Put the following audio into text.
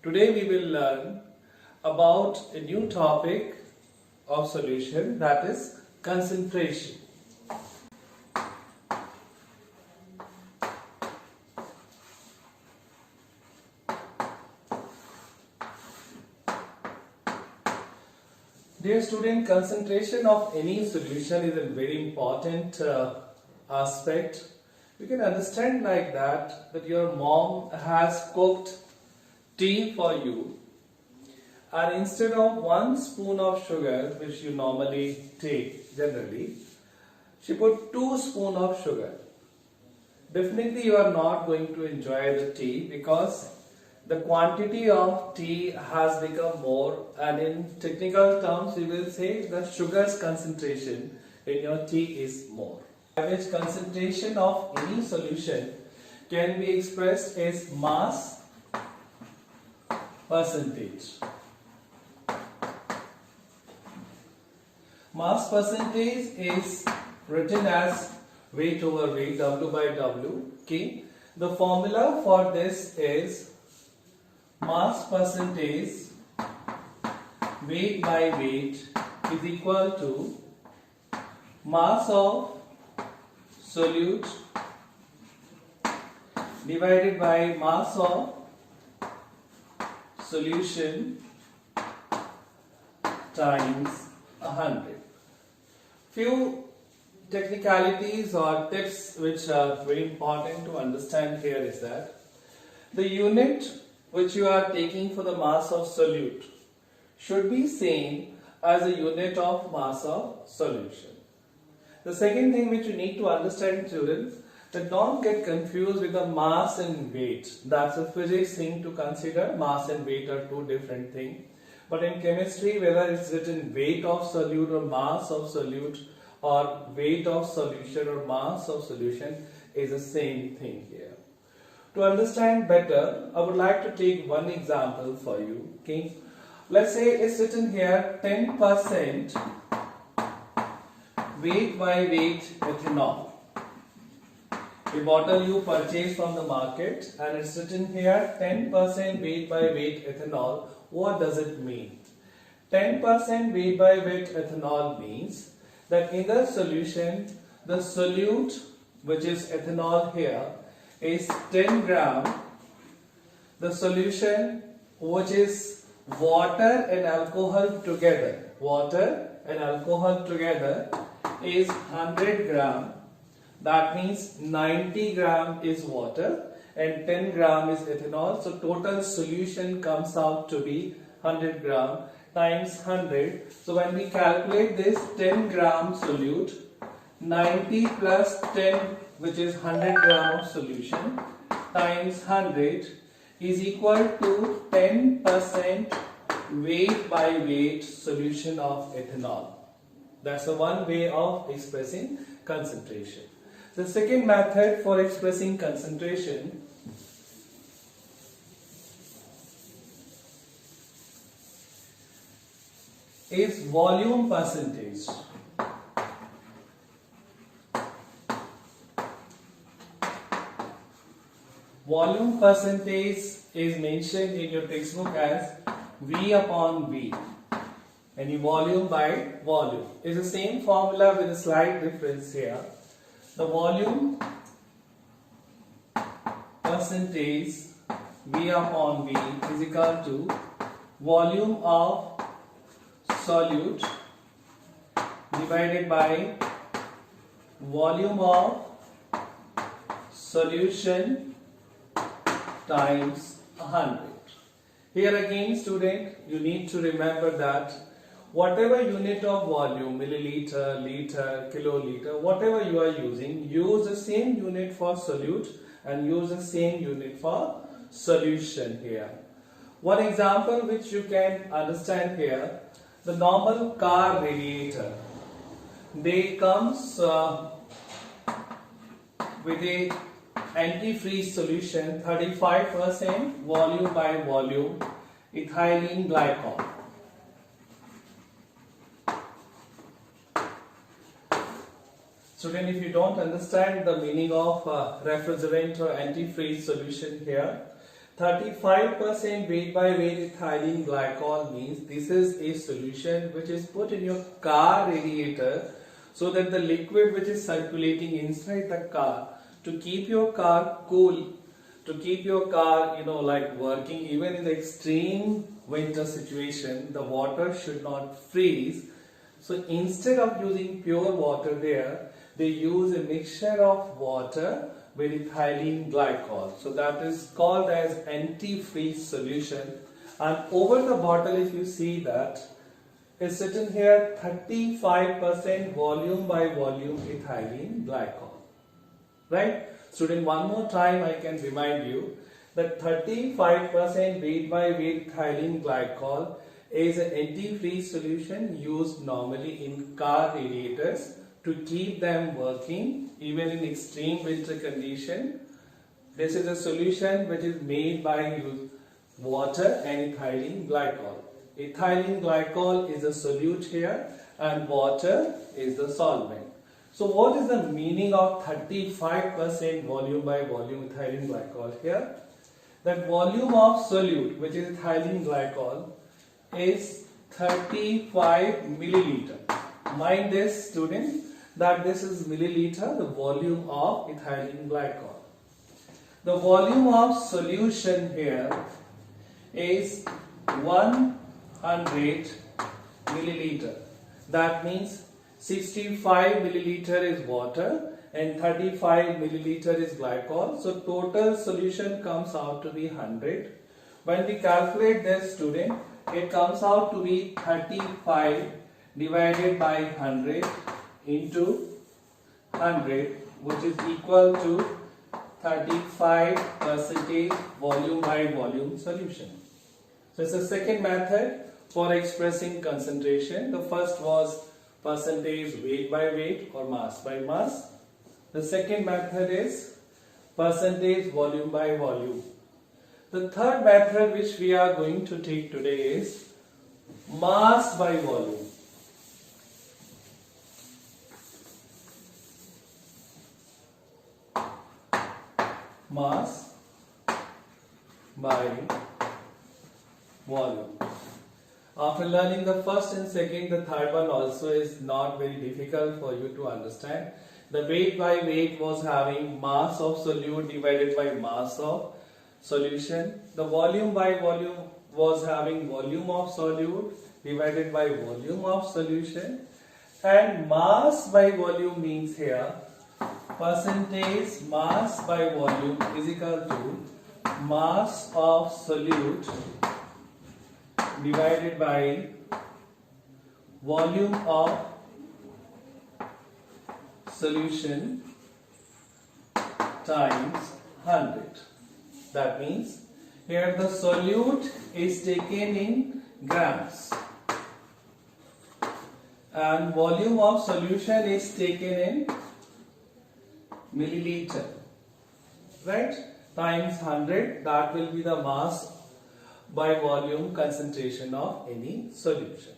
Today we will learn about a new topic of solution, that is concentration. Dear student, concentration of any solution is a very important aspect. You can understand like that your mom has cooked tea for you, and instead of 1 spoon of sugar which you normally take generally, she put 2 spoons of sugar. Definitely you are not going to enjoy the tea because the quantity of tea has become more, and in technical terms we will say the sugar's concentration in your tea is more. Average concentration of any solution can be expressed as mass percentage. Mass percentage is written as weight over weight, W by W. Okay. The formula for this is mass percentage weight by weight is equal to mass of solute divided by mass of solution times 100. Few technicalities or tips which are very important to understand here is that the unit which you are taking for the mass of solute should be same as the unit of mass of solution. The second thing which you need to understand, students, that don't get confused with the mass and weight. That's a physics thing to consider. Mass and weight are two different things. But in chemistry, whether it's written weight of solute or mass of solute, or weight of solution or mass of solution, is the same thing here. To understand better, I would like to take one example for you. Okay, let's say it's written here 10% weight by weight ethanol. A bottle you purchase from the market and it's written here 10% weight by weight ethanol. What does it mean? 10% weight by weight ethanol means that in the solution, the solute, which is ethanol here, is 10 gram. The solution, which is water and alcohol together, is 100 gram. That means 90 gram is water and 10 gram is ethanol. So total solution comes out to be 100 gram times 100. So when we calculate this 10 gram solute, 90 plus 10, which is 100 gram of solution, times 100 is equal to 10% weight by weight solution of ethanol. That's the one way of expressing concentration. The second method for expressing concentration is volume percentage. Volume percentage is mentioned in your textbook as V upon V. Any volume by volume. It's the same formula with a slight difference here. The volume percentage V upon V is equal to volume of solute divided by volume of solution times 100. Here again, student, you need to remember that whatever unit of volume, milliliter, liter, kiloliter, whatever you are using, use the same unit for solute and use the same unit for solution here. One example which you can understand here, the normal car radiator. They comes with a antifreeze solution, 35% volume by volume ethylene glycol. Student, if you don't understand the meaning of refrigerant or antifreeze solution here, 35% weight by weight ethylene glycol means this is a solution which is put in your car radiator so that the liquid which is circulating inside the car to keep your car cool, to keep your car, like working even in the extreme winter situation, the water should not freeze. So instead of using pure water there, they use a mixture of water with ethylene glycol. So that is called as antifreeze solution. And over the bottle, if you see that, is written here 35% volume by volume ethylene glycol. Right? Student, one more time I can remind you that 35% weight by weight ethylene glycol is an antifreeze solution used normally in car radiators to keep them working even in extreme winter condition. This is a solution which is made by water and ethylene glycol. Ethylene glycol is a solute here and water is the solvent. So what is the meaning of 35% volume by volume ethylene glycol here? That volume of solute, which is ethylene glycol, is 35 milliliter. Mind this, student, that this is milliliter, the volume of ethylene glycol. The volume of solution here is 100 milliliter. That means 65 milliliter is water and 35 milliliter is glycol. So total solution comes out to be 100. When we calculate this, student, it comes out to be 35 divided by 100 into 100, which is equal to 35% volume by volume solution. So it's the second method for expressing concentration. The first was percentage weight by weight or mass by mass. The second method is percentage volume by volume. The third method which we are going to take today is mass by volume. Mass by volume. After learning the first and second, the third one also is not very difficult for you to understand. The weight by weight was having mass of solute divided by mass of solution. The volume by volume was having volume of solute divided by volume of solution. And mass by volume means here percentage mass by volume is equal to mass of solute divided by volume of solution times 100. That means here the solute is taken in grams and volume of solution is taken in milliliter, right? Times 100, that will be the mass by volume concentration of any solution.